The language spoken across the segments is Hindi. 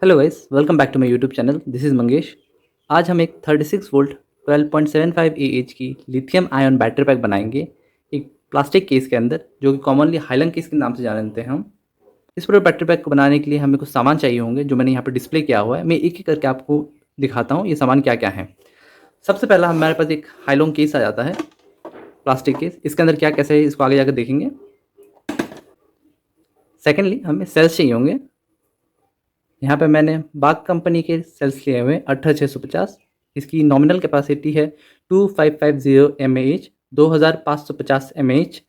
Hello guys, welcome back to my YouTube channel. This is Mangesh. आज हम एक 36 वोल्ट 12.75 एएच की लिथियम आयन बैटरी पैक बनाएंगे एक प्लास्टिक केस के अंदर, जो कि कॉमनली हाइलन केस के नाम से जानते हैं हम। इस पूरे बैटरी पैक को बनाने के लिए हमें कुछ सामान चाहिए होंगे, जो मैंने यहाँ पर डिस्प्ले किया हुआ है। मैं एक एक करके आपको दिखाता हूँ ये सामान क्या क्या है। सबसे पहला हमारे पास एक हाइलोन केस आ जाता है, प्लास्टिक केस। इसके अंदर क्या कैसे है इसको आगे जाकर देखेंगे। सेकेंडली हमें सेल्स चाहिए होंगे। यहाँ पे मैंने बाग कंपनी के सेल्स लिए हुए 18650। इसकी नॉमिनल कैपेसिटी है 2550 mAh, 2550 mAh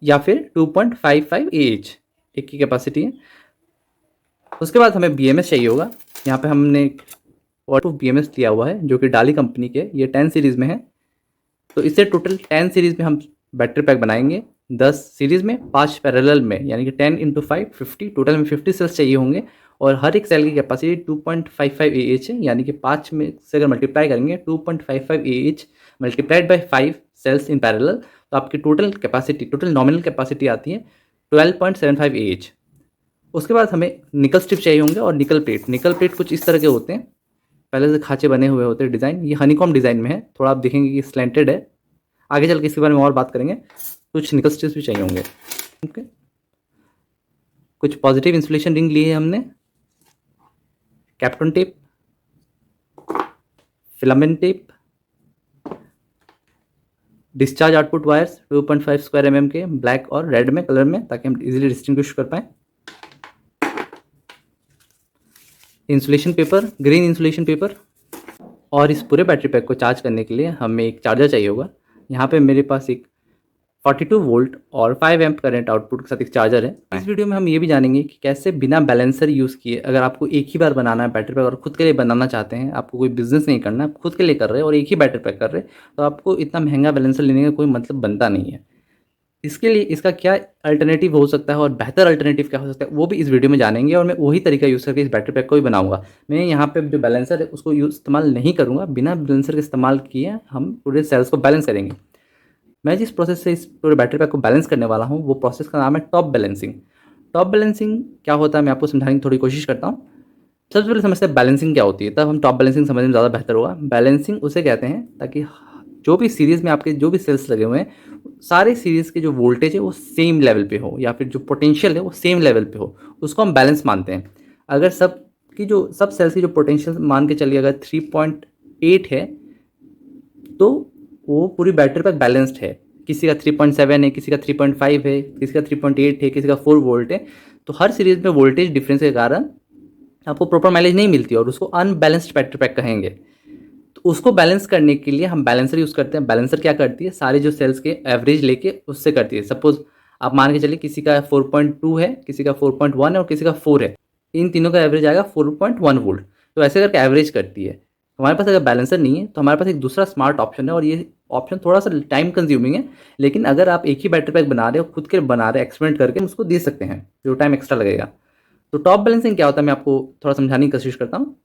या फिर 2.55 AH एक की कैपेसिटी है। उसके बाद हमें BMS चाहिए होगा। यहाँ पे हमने वाटरप्रूफ BMS लिया हुआ है, जो कि डाली कंपनी के, ये 10 सीरीज़ में है। तो इससे टोटल 10 सीरीज़ में हम बैटरी पैक बनाएंगे। 10 सीरीज़ में 5 पैरेलल में, यानी कि 10 × 5 50, टोटल में 50 सेल्स चाहिए होंगे। और हर एक सेल की कैपेसिटी 2.55 AH है, यानी कि 5 में से अगर मल्टीप्लाई करेंगे 2.55 AH multiplied by 5 cells in parallel, तो आपकी total capacity, total nominal capacity आती है 12.75 AH। उसके बाद हमें निकल स्ट्रिप चाहिए होंगे और निकल प्लेट। निकल प्लेट कुछ इस तरह के होते हैं, पहले से खाँचे बने हुए होते हैं। डिज़ाइन ये हनीकॉम डिज़ाइन में है, थोड़ा आप देखेंगे कि स्लैंटेड है। आगे चल के इसके बारे में और बात करेंगे। कुछ निकल स्ट्रिप्स भी चाहिए होंगे। ओके, कुछ पॉजिटिव इंसुलेशन रिंग लिए हमने, Kapton tape, filament tape, discharge output wires 2.5 square mm के, ब्लैक और रेड में कलर में, ताकि हम इजीली डिस्टिंग्विश कर पाएँ। Insulation paper, green insulation paper. और इस पूरे बैटरी पैक को चार्ज करने के लिए हमें एक चार्जर चाहिए होगा। यहाँ पे मेरे पास एक 42 वोल्ट और 5 एम्प करंट आउटपुट के साथ एक चार्जर है। इस वीडियो में हम ये भी जानेंगे कि कैसे बिना बैलेंसर यूज़ किए, अगर आपको एक ही बार बनाना है बैटरी पैक और खुद के लिए बनाना चाहते हैं, आपको कोई बिजनेस नहीं करना, आप खुद के लिए कर रहे हैं और एक ही बैटरी पैक कर रहे हैं, तो आपको इतना महंगा बैलेंसर लेने का कोई मतलब बनता नहीं है। इसके लिए इसका क्या अल्टरनेटिव हो सकता है और बेहतर अल्टरनेटिव क्या हो सकता है, वो भी इस वीडियो में जानेंगे। और मैं वही तरीका यूज़ करके इस बैटरी पैक को भी बनाऊंगा। मैं यहाँ पे जो बैलेंसर है उसको इस्तेमाल नहीं करूँगा। बिना बैलेंसर के इस्तेमाल किए हम पूरे सेल्स को बैलेंस करेंगे। मैं जिस प्रोसेस से इस पूरे बैटरी पैक को बैलेंस करने वाला हूँ, वो प्रोसेस का नाम है टॉप बैलेंसिंग। टॉप बैलेंसिंग क्या होता है, मैं आपको समझाने की थोड़ी कोशिश करता हूँ। सबसे पहले समझते हैं बैलेंसिंग क्या होती है, तब हम टॉप बैलेंसिंग समझने में ज़्यादा बेहतर होगा। बैलेंसिंग उसे कहते हैं ताकि जो भी सीरीज़ में आपके जो भी सेल्स लगे हुए हैं, सारे सीरीज़ के जो वोल्टेज है वो सेम लेवल पे हो, या फिर जो पोटेंशियल है वो सेम लेवल पे हो, उसको हम बैलेंस मानते हैं। अगर सब सेल्स की जो पोटेंशियल मान के चलिए अगर 3.8 है, तो वो पूरी बैटरी पैक बैलेंस्ड है। किसी का 3.7 है, किसी का 3.5 है, किसी का 3.8 है, किसी का 4 वोल्ट है। तो हर सीरीज में वोल्टेज डिफरेंस के कारण आपको प्रॉपर माइलेज नहीं मिलती और उसको अनबैलेंस्ड बैटरी पैक कहेंगे। तो उसको बैलेंस करने के लिए हम बैलेंसर यूज़ करते हैं। बैलेंसर क्या करती है, सारे जो सेल्स के एवरेज लेके उससे करती है। सपोज आप मान के चलिए किसी का 4.2 है, किसी का 4.1 है और किसी का 4 है, इन तीनों का एवरेज आएगा 4.1 वोल्ट। तो ऐसे करके एवरेज करती है। हमारे पास अगर बैलेंसर नहीं है तो हमारे पास एक दूसरा स्मार्ट ऑप्शन है, और ये ऑप्शन थोड़ा सा टाइम कंज्यूमिंग है, लेकिन अगर आप एक ही बैटरी पैक बना रहे हो, खुद के बना रहे हो, एक्सपेरिमेंट करके उसको दे सकते हैं, जो टाइम एक्स्ट्रा लगेगा। तो टॉप बैलेंसिंग क्या होता है, मैं आपको थोड़ा समझाने की कोशिश करता हूँ।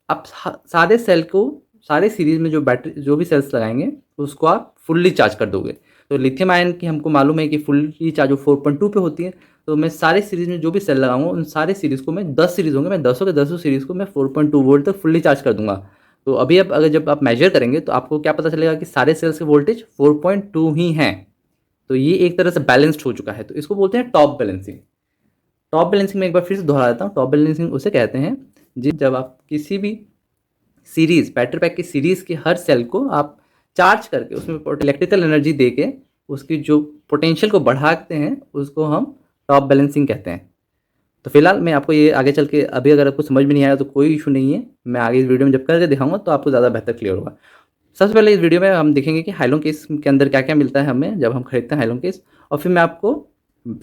आप सारे सेल को, सारे सीरीज में जो भी सेल्स लगाएंगे उसको आप फुल्ली चार्ज कर दोगे। तो लिथियम आयन की हमको मालूम है कि फुल्ली चार्ज 4.2 पे होती है। तो मैं सारे सीरीज में जो भी सेल लगाऊंगा, उन सारे सीरीज़ को, मैं 10 सीरीज़ होंगे, मैं 10 के 10 सीरीज़ को मैं 4.2 वोल्ट तक फुल्ली चार्ज कर दूंगा। तो अभी अब अगर जब आप मेजर करेंगे तो आपको क्या पता चलेगा कि सारे सेल्स के वोल्टेज 4.2 ही हैं। तो ये एक तरह से बैलेंस्ड हो चुका है। तो इसको बोलते हैं टॉप बैलेंसिंग। टॉप बैलेंसिंग में एक बार फिर से दोहरा देता हूँ। टॉप बैलेंसिंग उसे कहते हैं जी, जब आप किसी भी सीरीज, बैटरी पैक की सीरीज के हर सेल को आप चार्ज करके उसमें इलेक्ट्रिकल एनर्जी दे के उसकी जो पोटेंशियल को बढ़ाते हैं, उसको हम टॉप बैलेंसिंग कहते हैं। तो फिलहाल मैं आपको ये आगे चल के, अभी अगर आपको समझ में नहीं आया तो कोई इशू नहीं है, मैं आगे इस वीडियो में जब करके दिखाऊंगा तो आपको ज़्यादा बेहतर क्लियर होगा। सबसे पहले इस वीडियो में हम देखेंगे कि हाइलोन केस के अंदर क्या क्या मिलता है हमें जब हम खरीदते हैं हाइलोन केस, और फिर मैं आपको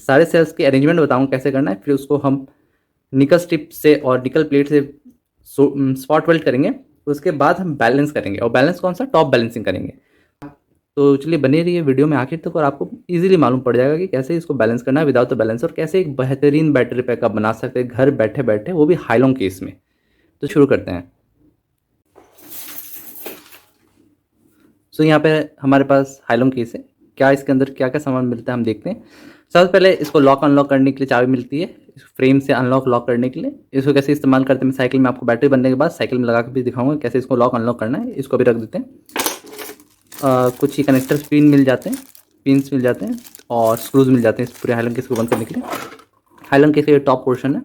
सारे सेल्स के अरेंजमेंट बताऊँगा कैसे करना है। फिर उसको हम निकल स्ट्रिप से और निकल प्लेट से स्पॉट वेल्ड करेंगे। उसके बाद हम बैलेंस करेंगे, और बैलेंस कौन सा, टॉप बैलेंसिंग करेंगे। तो चलिए बने रहिए वीडियो में आखिर तक, और आपको इजीली मालूम पड़ जाएगा कि कैसे इसको बैलेंस करना है विदाउट द बैलेंस, और कैसे एक बेहतरीन बैटरी पैक आप बना सकते हैं घर बैठे बैठे, वो भी हाइलोन केस में। तो शुरू करते हैं। सो यहाँ पे हमारे पास हाइलोन केस है। क्या इसके अंदर क्या क्या सामान मिलता है हम देखते हैं। सबसे पहले इसको लॉक अनलॉक करने के लिए चाबी मिलती है, इस फ्रेम से अनलॉक लॉक करने के लिए। इसको कैसे इस्तेमाल करते हैं मैं साइकिल में आपको बैटरी बनने के बाद साइकिल में लगा के भी दिखाऊंगा कैसे इसको लॉक अनलॉक करना है। इसको भी रख देते हैं। कुछ ही कनेक्टर्स पिन मिल जाते हैं, पिन्स मिल जाते हैं और स्क्रूज मिल जाते हैं इस पूरे हाइलन केस को बंद करने के लिए। हाइलन केस का ये टॉप पोर्शन है,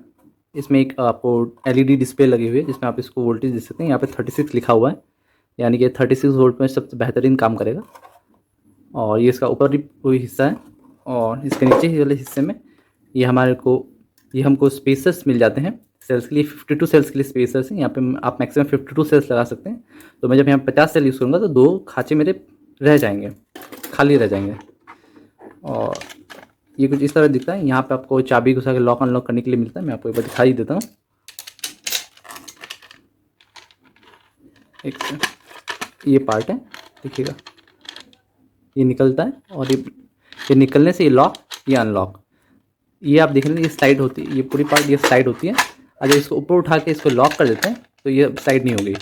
इसमें एक आपको एलईडी डिस्प्ले लगी हुई है जिसमें आप इसको वोल्टेज देख सकते हैं। यहाँ पे 36 लिखा हुआ है, यानी कि 36 वोल्ट में सबसे बेहतरीन काम करेगा। और ये इसका ऊपरी कोई हिस्सा है और इसके नीचे वाले हिस्से में ये हमको स्पेसर्स मिल जाते हैं सेल्स के लिए। 52 सेल्स के लिए स्पेसर्स हैं। यहाँ पे आप मैक्सिमम 52 सेल्स लगा सकते हैं। तो मैं जब यहाँ 50 सेल यूज़ करूँगा तो 2 खाँचे मेरे रह जाएंगे, खाली रह जाएंगे। और ये कुछ इस तरह दिखता है। यहाँ पे आपको चाबी घुसा के लॉक अनलॉक करने के लिए मिलता है। मैं आपको एक बार दिखाई देता हूँ। एक ये पार्ट है, देखिएगा, ये निकलता है और ये निकलने से ये लॉक, ये अनलॉक, ये आप देख रहे हैं ये स्लाइड होती है, ये पूरी पार्ट ये स्लाइड होती है। अगर इसको ऊपर उठा के इसको लॉक कर देते हैं तो ये साइड नहीं हो गई,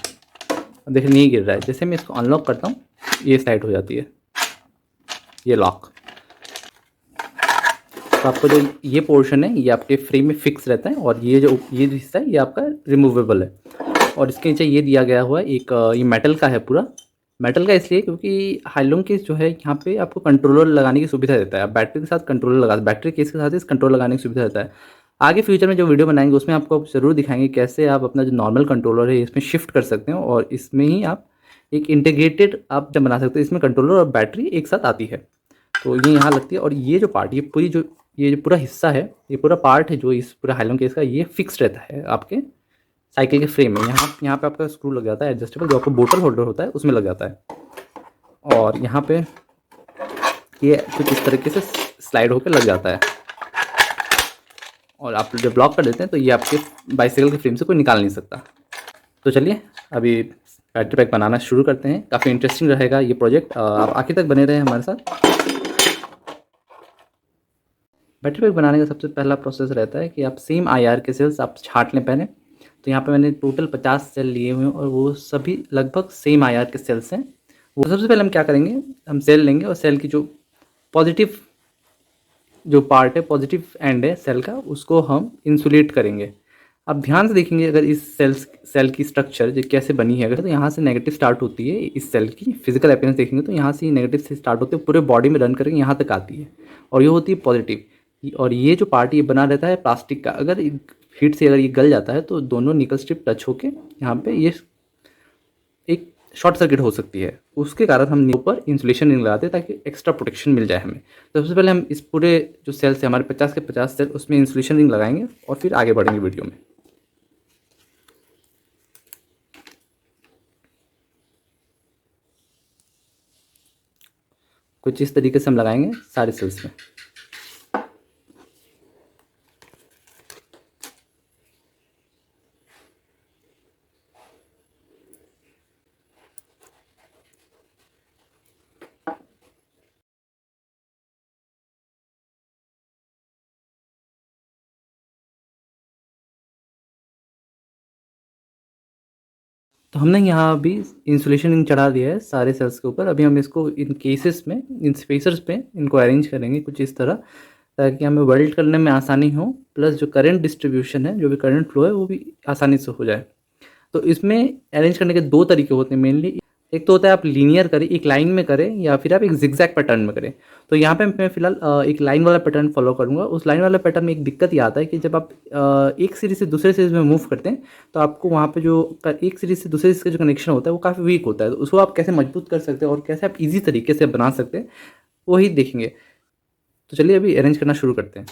देखिए नहीं गिर रहा है। जैसे मैं इसको अनलॉक करता हूँ ये साइड हो जाती है, ये लॉक। तो आपको जो ये पोर्शन है ये आपके फ्रेम में फिक्स रहता है और ये जो हिस्सा है ये आपका रिमूवेबल है। और इसके नीचे ये दिया गया हुआ है एक, ये मेटल का है पूरा। मेटल का इसलिए क्योंकि हाइलोन केस जो है यहाँ पे आपको कंट्रोलर लगाने की सुविधा देता है। आप बैटरी के साथ कंट्रोलर लगा, बैटरी केस के साथ इस कंट्रोलर लगाने की सुविधा देता है। आगे फ्यूचर में जो वीडियो बनाएंगे उसमें आपको ज़रूर दिखाएंगे कैसे आप अपना जो नॉर्मल कंट्रोलर है इसमें शिफ्ट कर सकते हो और इसमें ही आप एक इंटीग्रेटेड आप जब बना सकते हैं। इसमें कंट्रोलर और बैटरी एक साथ आती है। तो ये यहाँ लगती है और ये जो पार्ट, ये जो पूरा हिस्सा है, ये पूरा पार्ट है जो इस पूरा हाइलोन केस का, ये फिक्स रहता है आपके साइकिल के फ्रेम में। यहाँ पे आपका स्क्रू लग जाता है एडजस्टेबल, जो आपको बोतल होल्डर होता है उसमें लग जाता है। और यहाँ पे ये कुछ इस तरीके से स्लाइड होकर लग जाता है और आप जब ब्लॉक कर देते हैं तो ये आपके बाइसाइकिल के फ्रेम से कोई निकाल नहीं सकता। तो चलिए अभी बैटरी पैक बनाना शुरू करते हैं। काफ़ी इंटरेस्टिंग रहेगा ये प्रोजेक्ट, आप आखिर तक बने रहे हमारे साथ। बैटरी पैक बनाने का सबसे पहला प्रोसेस रहता है कि आप सेम आईआर के सेल्स आप छांट लें पहले। तो यहाँ पे मैंने टोटल 50 सेल लिए हुए हैं और वो सभी लगभग सेम आईआर के सेल्स हैं। वो सबसे पहले हम क्या करेंगे, हम सेल लेंगे और सेल की जो पॉजिटिव जो पार्ट है, पॉजिटिव एंड है सेल का, उसको हम इंसुलेट करेंगे। आप ध्यान से देखेंगे अगर इस सेल की स्ट्रक्चर जो कैसे बनी है, अगर तो यहाँ से नेगेटिव स्टार्ट होती है इस सेल की फिजिकल अपीयरेंस देखेंगे तो यहाँ से नेगेटिव से स्टार्ट होते है, पूरे बॉडी में रन करके यहाँ तक आती है और ये होती है पॉजिटिव। और ये जो पार्ट ये बना रहता है प्लास्टिक का, अगर हीट से अगर ये गल जाता है तो दोनों निकल स्ट्रिप टच होके यहाँ पे ये एक शॉर्ट सर्किट हो सकती है। उसके कारण हम ऊपर इंसुलेशन रिंग लगाते हैं ताकि एक्स्ट्रा प्रोटेक्शन मिल जाए हमें। तो सबसे पहले हम इस पूरे जो सेल्स है हमारे 50 के 50 सेल, उसमें इंसुलेशन रिंग लगाएंगे और फिर आगे बढ़ेंगे वीडियो में। कुछ इस तरीके से हम लगाएंगे सारे सेल्स में। तो हमने यहाँ अभी इंसुलेशन रिंग चढ़ा दिया है सारे सेल्स के ऊपर। अभी हम इसको इन केसेस में, इन स्पेसर्स पे इनको अरेंज करेंगे कुछ इस तरह, ताकि हमें वेल्ड करने में आसानी हो, प्लस जो करंट डिस्ट्रीब्यूशन है, जो भी करंट फ्लो है वो भी आसानी से हो जाए। तो इसमें अरेंज करने के 2 तरीके होते हैं मेनली। एक तो होता है आप लीनियर करें, एक लाइन में करें, या फिर आप एक जिगजैग पैटर्न में करें। तो यहाँ पे मैं फिलहाल एक लाइन वाला पैटर्न फॉलो करूँगा। उस लाइन वाला पैटर्न में एक दिक्कत ये आता है कि जब आप एक सीरीज से दूसरे सीरीज में मूव करते हैं तो आपको वहाँ पे जो एक सीरीज से दूसरे सीरीज का जो कनेक्शन होता है वो काफ़ी वीक होता है। तो उसको आप कैसे मजबूत कर सकते हैं और कैसे आप ईजी तरीके से बना सकते हैं वही देखेंगे। तो चलिए अभी अरेंज करना शुरू करते हैं।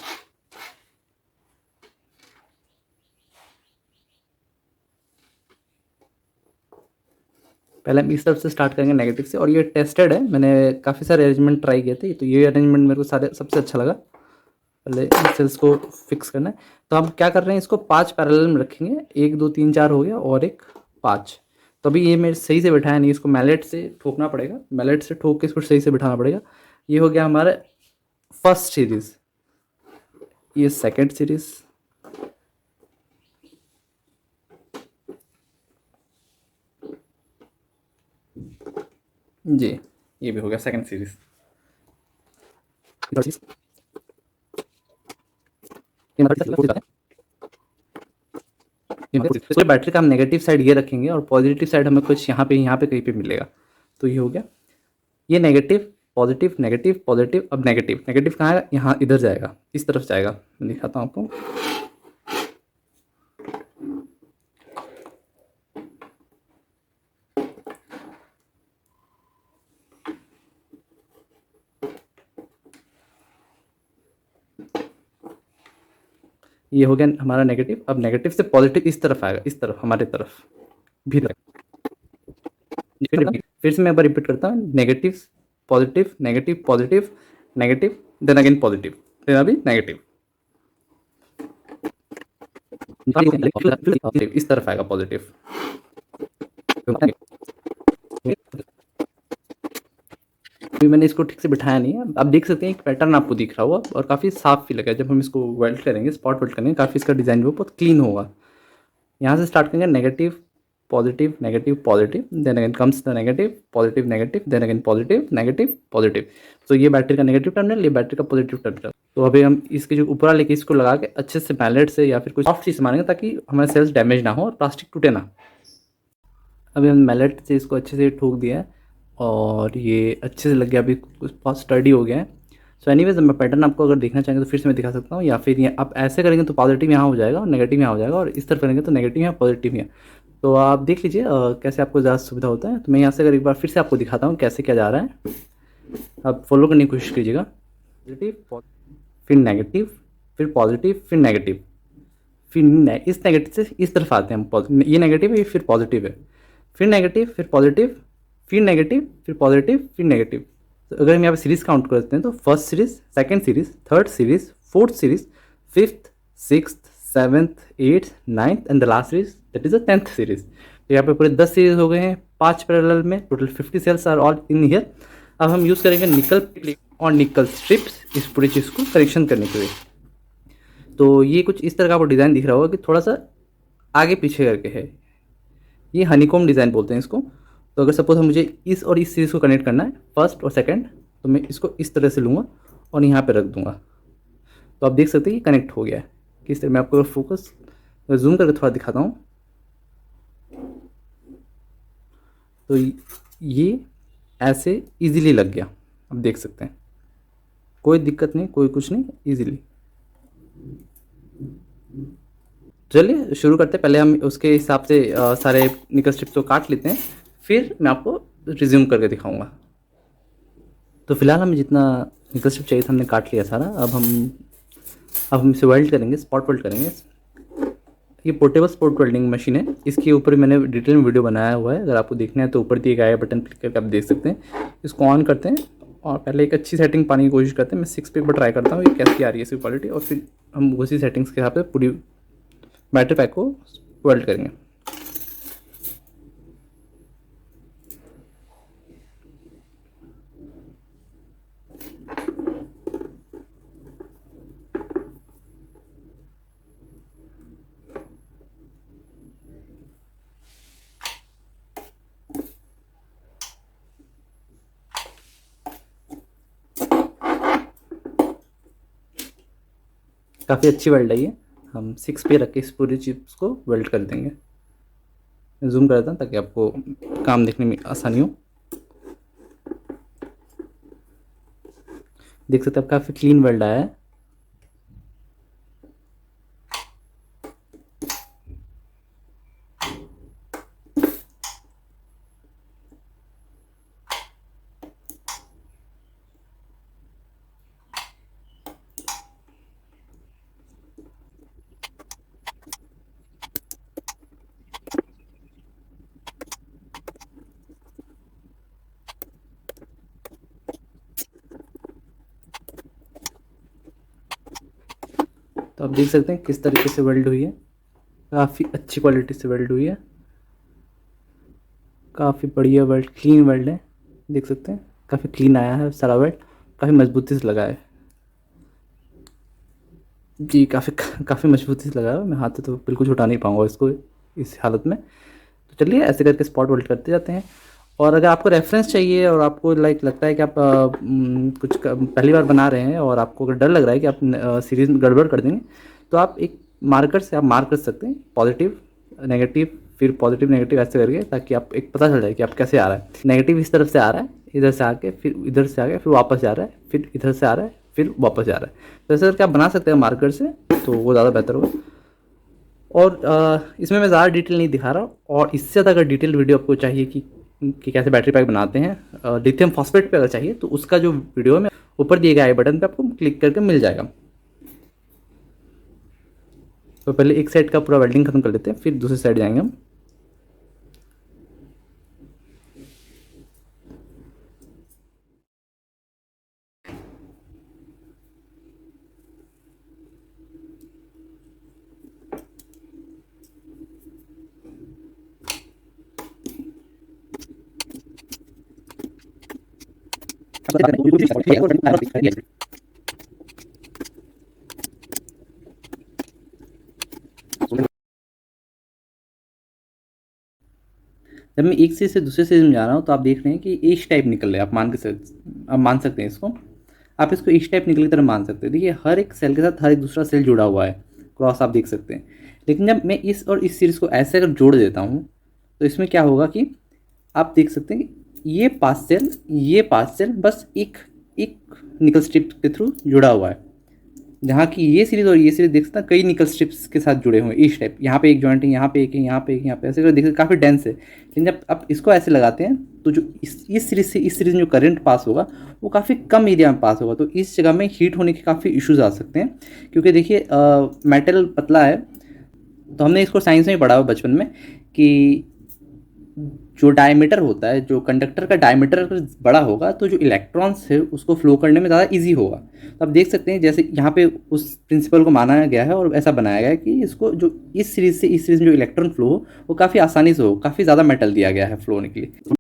पहले हम इस तरफ से स्टार्ट करेंगे नेगेटिव से, और ये टेस्टेड है, मैंने काफ़ी सारे अरेंजमेंट ट्राई किए थे, तो ये अरेंजमेंट मेरे को सारे सबसे अच्छा लगा। पहले सेल्स को फिक्स करना है। तो हम क्या कर रहे हैं, इसको 5 पैरेलल में रखेंगे। 1 2 3 4 हो गया और एक 5। तो अभी ये मेरे सही से बैठाया नहीं, इसको मैलेट से ठोकना पड़ेगा, मैलेट से ठोक के इसको सही से बिठाना पड़ेगा। ये हो गया हमारा फर्स्ट सीरीज़, ये सेकेंड सीरीज़, जी ये भी हो गया सेकेंड सीरीज़। इसको बैटरी का हम नेगेटिव साइड ये रखेंगे और पॉजिटिव साइड हमें कुछ यहाँ पे कहीं पे मिलेगा। तो ये हो गया, ये नेगेटिव पॉजिटिव नेगेटिव पॉजिटिव। अब नेगेटिव नेगेटिव कहाँ है, यहाँ इधर जाएगा, इस तरफ जाएगा। मैं दिखाता हूँ आपको। ये हो गया हमारा नेगेटिव। अब नेगेटिव से पॉजिटिव इस तरफ आएगा, इस तरफ हमारे तरफ भी। फिर से मैं एक बार रिपीट करता हूँ, negative positive negative positive negative then again positive then अभी नेगेटिव। इस तरफ आएगा पॉजिटिव। अभी मैंने इसको ठीक से बिठाया नहीं है, आप देख सकते हैं एक पैटर्न आपको दिख रहा होगा और काफ़ी साफ भी लगा। जब हम इसको वेल्ड करेंगे, स्पॉट वेल्ड करेंगे, काफ़ी इसका डिज़ाइन भी बहुत क्लीन होगा। यहाँ से स्टार्ट करेंगे, negative positive negative positive then again comes the negative positive negative then again positive negative positive. तो ये बैटरी का नेगेटिव टर्मिनल, ये बैटरी का पॉजिटिव टर्मिनल। तो अभी हम इसके जो ऊपर वाले इसको लगा के अच्छे से मैलेट से या फिर कुछ सॉफ्ट चीज़ मारेंगे ताकि हमारे सेल्स डैमेज ना हो और प्लास्टिक टूटे ना। अभी हम मैलेट से इसको अच्छे से ठोक दिया है और ये अच्छे से लग गया, अभी बहुत स्टडी हो गया है। सो एनीवेज, मैं पैटर्न आपको अगर देखना चाहेंगे तो फिर से मैं दिखा सकता हूँ, या फिर ये आप ऐसे करेंगे तो पॉजिटिव यहाँ हो जाएगा और नेगेटिव यहाँ हो जाएगा, और इस तरफ करेंगे तो नेगेटिव यहाँ पॉजिटिव यहाँ। तो आप देख लीजिए कैसे आपको ज़्यादा सुविधा होता है। तो मैं यहाँ से अगर एक बार फिर से आपको दिखाता हूँ कैसे क्या जा रहा है, आप फॉलो करने की कोशिश कीजिएगा। पॉजिटिव फिर नेगेटिव फिर पॉजिटिव फिर नेगेटिव, फिर इस नेगेटिव से इस तरफ आते हैं हम, ये नेगेटिव है फिर पॉजिटिव है, फिर नेगेटिव फिर पॉजिटिव फिर नेगेटिव फिर पॉजिटिव फिर नेगेटिव। तो अगर हम यहाँ पे सीरीज़ काउंट करते हैं तो first series, second series, third series, fourth series, fifth, sixth, seventh, eighth, ninth and the last series that is the 10th series. तो यहाँ पे पूरे 10 सीरीज़ हो गए हैं 5 पैरेलल में, total 50 cells are all in here. अब हम यूज़ करेंगे निकल और निकल स्ट्रिप्स इस पूरी चीज़ को करेक्शन करने के लिए। तो ये कुछ इस तरह का आपको डिज़ाइन दिख रहा होगा कि थोड़ा सा आगे पीछे करके है, ये हनीकॉम डिज़ाइन बोलते हैं इसको। तो अगर सपोज हम मुझे इस और इस सीरीज़ को कनेक्ट करना है, फर्स्ट और सेकंड, तो मैं इसको इस तरह से लूँगा और यहाँ पे रख दूँगा। तो आप देख सकते हैं ये कनेक्ट हो गया है। किस तरह मैं आपको फोकस जूम करके थोड़ा दिखाता हूँ। तो ये ऐसे इजीली लग गया, आप देख सकते हैं, कोई दिक्कत नहीं, कोई कुछ नहीं, इजीली। चलिए शुरू करते हैं। पहले हम उसके हिसाब से सारे निकल स्ट्रिप्स को काट लेते हैं, फिर मैं आपको रिज्यूम करके दिखाऊंगा। तो फिलहाल हमें जितना निकल स्ट्रिप चाहिए था हमने काट लिया सारा। अब हम इसे वेल्ड करेंगे, स्पॉट वेल्ड करेंगे। ये पोर्टेबल स्पॉट वेल्डिंग मशीन है, इसके ऊपर मैंने डिटेल में वीडियो बनाया हुआ है, अगर आपको देखना है तो ऊपर दिए गए बटन क्लिक करके आप देख सकते हैं। इसको ऑन करते हैं और पहले एक अच्छी सेटिंग पाने की कोशिश करते हैं। मैं 6 पे एक बार ट्राई करता हूँ ये कैसी आ रही है इसकी क्वालिटी, और फिर हम उसी सेटिंग्स के हिसाब से पूरी बैटरी पैक को वेल्ड करेंगे। काफ़ी अच्छी वेल्ड है ये। हम 6 पे रख के इस पूरी चिप्स को वेल्ड कर देंगे। मैं जूम कर देता हूँ ताकि आपको काम देखने में आसानी हो। देख सकते हैं आप काफ़ी क्लीन वेल्ड आया है। तो आप देख सकते हैं किस तरीके से वेल्ड हुई है, काफ़ी अच्छी क्वालिटी से वेल्ड हुई है, काफ़ी बढ़िया वेल्ड, क्लीन वेल्ड है। देख सकते हैं काफ़ी क्लीन आया है सारा वेल्ड, काफ़ी मजबूती से लगा है जी, काफ़ी मजबूती से लगा है। मैं हाथ से तो बिल्कुल छुटा नहीं पाऊँगा इसको इस हालत में। तो चलिए ऐसे करके स्पॉट वेल्ड करते जाते हैं। और अगर आपको रेफरेंस चाहिए और आपको लगता है कि आप कुछ पहली बार बना रहे हैं और आपको अगर डर लग रहा है कि आप सीरीज़ में गड़बड़ कर देंगे, तो आप एक मार्कर से आप मार्क कर सकते हैं पॉजिटिव नेगेटिव, फिर पॉजिटिव नेगेटिव ऐसे करके, ताकि आप एक पता चल जाए कि आप कैसे आ रहा है। नेगेटिव इस तरफ से आ रहा है, इधर से आके फिर इधर से आके फिर वापस जा रहा है, फिर इधर से आ रहा है, फिर वापस जा रहा है। तो ऐसे करके आप बना सकते हैं मार्कर से, तो वो ज़्यादा बेहतर होगा। और इसमें मैं ज़्यादा डिटेल नहीं दिखा रहा, और इससे ज़्यादा अगर डिटेल वीडियो आपको चाहिए कि कैसे बैटरी पैक बनाते हैं लिथियम फॉस्फेट पे अगर चाहिए, तो उसका जो वीडियो है मैं ऊपर दिए गए आई बटन पे आपको क्लिक करके मिल जाएगा। तो पहले एक साइड का पूरा वेल्डिंग खत्म कर लेते हैं, फिर दूसरी साइड जाएंगे हम। जब मैं एक सीरीज से दूसरे सीरीज में जा रहा हूँ, तो आप देख रहे हैं कि एच टाइप निकल रहा है। आप मान सकते हैं इसको, आप इसको एच टाइप निकल की तरह मान सकते हैं। देखिए हर एक सेल के साथ हर एक दूसरा सेल जुड़ा हुआ है, क्रॉस आप देख सकते हैं। लेकिन जब मैं इस और इस सीरीज़ को ऐसे अगर जोड़ देता हूँ, तो इसमें क्या होगा कि आप देख सकते हैं कि ये पास सेल बस एक एक निकल स्ट्रिप के थ्रू जुड़ा हुआ है। जहाँ की ये सीरीज़ और ये सीरीज़ देख सकते हैं कई निकल स्ट्रिप्स के साथ जुड़े हुए हैं इस टाइप। यहाँ पे एक जॉइंट है, यहाँ पे एक है, यहाँ पे एक, यहाँ पे ऐसे देख सकते काफ़ी डेंस है। लेकिन जब आप इसको ऐसे लगाते हैं, तो जो इस सीरीज़ से इस सीरीज़ में जो करंट पास होगा वो काफ़ी कम एरिया में पास होगा। तो इस जगह में हीट होने के काफ़ी इश्यूज आ सकते हैं, क्योंकि देखिए मेटल पतला है। तो हमने इसको साइंस में पढ़ा हुआ बचपन में कि जो डायमीटर होता है, जो कंडक्टर का डायमीटर अगर बड़ा होगा, तो जो इलेक्ट्रॉन्स है उसको फ्लो करने में ज़्यादा इजी होगा। तो आप देख सकते हैं जैसे यहाँ पे उस प्रिंसिपल को माना गया है और ऐसा बनाया गया है कि इसको जो इस सीरीज से इस सीरीज में जो इलेक्ट्रॉन फ्लो हो वो काफ़ी आसानी से हो, काफ़ी ज़्यादा मेटल दिया गया है फ्लो होने के लिए।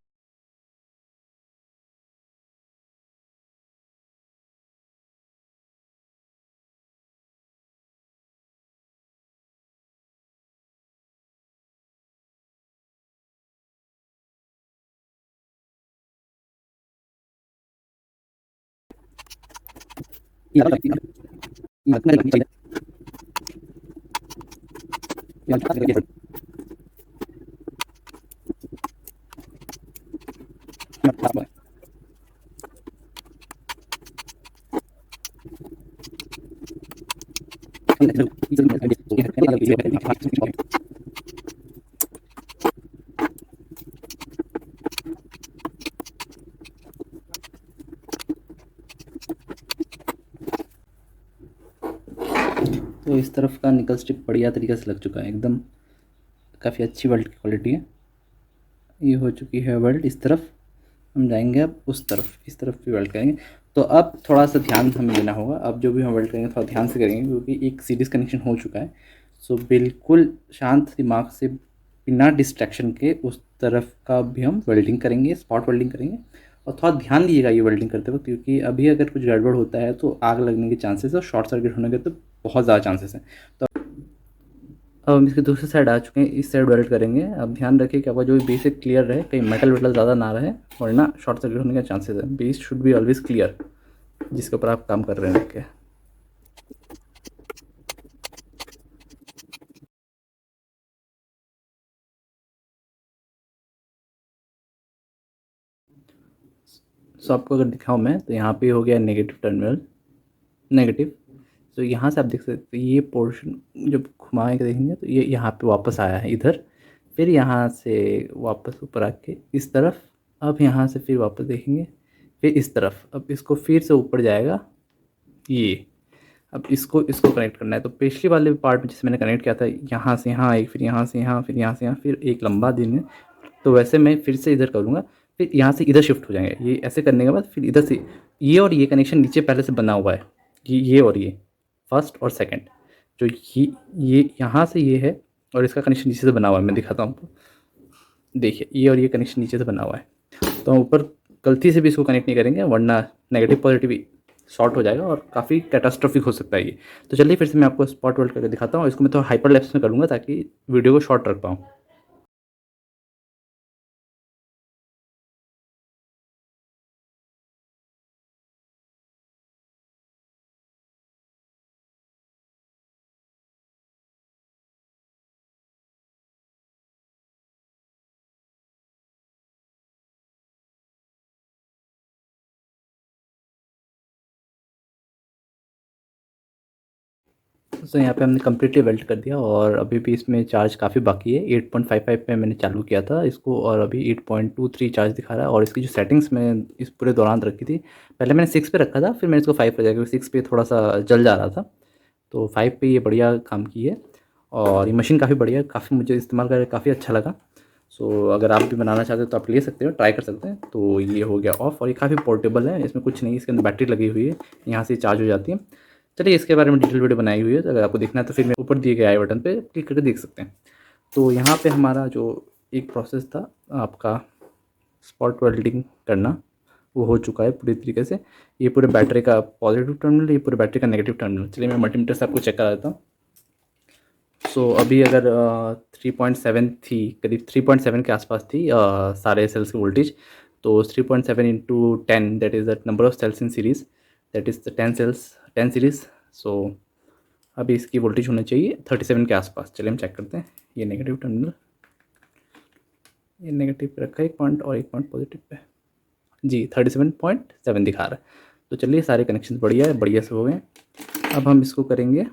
तो इस तरफ का निकल स्ट्रिप बढ़िया तरीके से लग चुका है एकदम, काफ़ी अच्छी वेल्ड की क्वालिटी है। ये हो चुकी है वेल्ड। इस तरफ हम जाएंगे, अब उस तरफ इस तरफ भी वेल्ड करेंगे। तो अब थोड़ा सा ध्यान हमें देना होगा, अब जो भी हम वेल्ड करेंगे थोड़ा ध्यान से करेंगे, क्योंकि एक सीरीज़ कनेक्शन हो चुका है। सो बिल्कुल शांत दिमाग से बिना डिस्ट्रैक्शन के उस तरफ का भी हम वेल्डिंग करेंगे, स्पॉट वेल्डिंग करेंगे। और थोड़ा ध्यान दीजिएगा ये वेल्डिंग करते वक्त, क्योंकि अभी अगर कुछ गड़बड़ होता है तो आग लगने के चांसेस और शॉर्ट सर्किट होने के तो बहुत ज़्यादा चांसेस हैं। तो अब हम इसके दूसरी साइड आ चुके हैं, इस साइड वेल्ड करेंगे। अब ध्यान रखिए कि आपका जो बेसिक क्लियर रहे, कहीं मेटल वेटल ज़्यादा ना रहे, वरना शॉर्ट सर्किट होने के चांसेस है। Base should be always clear जिसके ऊपर आप काम कर रहे हैं रख के। सो आपको अगर दिखाऊँ मैं, तो यहाँ पे हो गया नेगेटिव टर्मिनल, नेगेटिव। तो यहाँ से आप देख सकते हैं ये पोर्शन जब घुमा के देखेंगे तो ये यहाँ पे वापस आया है इधर, फिर यहाँ से वापस ऊपर आके इस तरफ, अब यहाँ से फिर वापस देखेंगे, फिर इस तरफ। अब इसको फिर से ऊपर जाएगा ये। अब इसको इसको कनेक्ट करना है। तो पिछले वाले पार्ट में जैसे मैंने कनेक्ट किया था, यहाँ से यहाँ एक, फिर यहाँ से यहाँ, फिर यहाँ से यहाँ, फिर एक लंबा दिन है। तो वैसे मैं फिर से इधर करूँगा, फिर यहाँ से इधर शिफ्ट हो जाएंगे। ये ऐसे करने के बाद फिर इधर से ये और ये कनेक्शन नीचे पहले से बना हुआ है, ये और ये फर्स्ट और सेकंड। जो ये यहाँ से ये है और इसका कनेक्शन नीचे से बना हुआ है, मैं दिखाता हूँ आपको। देखिए ये और ये कनेक्शन नीचे से बना हुआ है। तो हम ऊपर गलती से भी इसको कनेक्ट नहीं करेंगे, वरना नेगेटिव पॉजिटिव शॉर्ट हो जाएगा और काफ़ी कैटास्ट्रॉफिक हो सकता है ये। तो चलिए फिर से मैं आपको स्पॉट वेल्ड करके दिखाता हूँ। इसको मैं थोड़ा हाइपर लैप्स में करूँगा ताकि वीडियो को शॉर्ट रख पाऊँ। सो यहाँ पे हमने कम्प्लीटली वेल्ट कर दिया और अभी भी इसमें चार्ज काफ़ी बाकी है। 8.55 पे मैंने चालू किया था इसको और अभी 8.23 चार्ज दिखा रहा है। और इसकी जो सेटिंग्स मैंने इस पूरे दौरान रखी थी, पहले मैंने 6 पे रखा था, फिर मैंने इसको 5 पे रखा क्योंकि 6 पे थोड़ा सा जल जा रहा था, तो 5 पे ये बढ़िया काम की है। और ये मशीन काफ़ी बढ़िया है, काफ़ी मुझे इस्तेमाल करके काफ़ी अच्छा लगा। सो अगर आप भी बनाना चाहते हो तो आप ले सकते हो, ट्राई कर सकते हैं। तो ये हो गया ऑफ और ये काफ़ी पोर्टेबल है, इसमें कुछ नहीं, इसके अंदर बैटरी लगी हुई है, यहाँ से चार्ज हो जाती है। चलिए इसके बारे में डिटेल वीडियो बनाई हुई है, तो अगर आपको देखना है तो फिर मैं ऊपर दिए गए आई बटन पे क्लिक करके देख सकते हैं। तो यहाँ पे हमारा जो एक प्रोसेस था आपका स्पॉट वेल्डिंग करना, वो हो चुका है पूरी तरीके से। ये पूरे बैटरी का पॉजिटिव टर्मिनल, ये पूरे बैटरी का नेगेटिव टर्मिनल। चलिए मैं मल्टीमीटर से आपको चेक करा देता हूँ। सो अभी अगर 3.7 थी, करीब 3.7 के आसपास थी सारे सेल्स की वोल्टेज, तो 3.7 into 10 that is the number of cells in series, that is the 10 cells, 10 series. So अभी इसकी वोल्टेज होना चाहिए 37 के आसपास। चलिए हम चेक करते हैं। ये नेगेटिव टर्मिनल, ये नेगेटिव पे रखा है एक पॉइंट और एक पॉइंट पॉजिटिव पे, जी 37.7 दिखा रहा है। तो चलिए सारे कनेक्शन बढ़िया है, बढ़िया से हो गए। अब हम इसको करेंगे,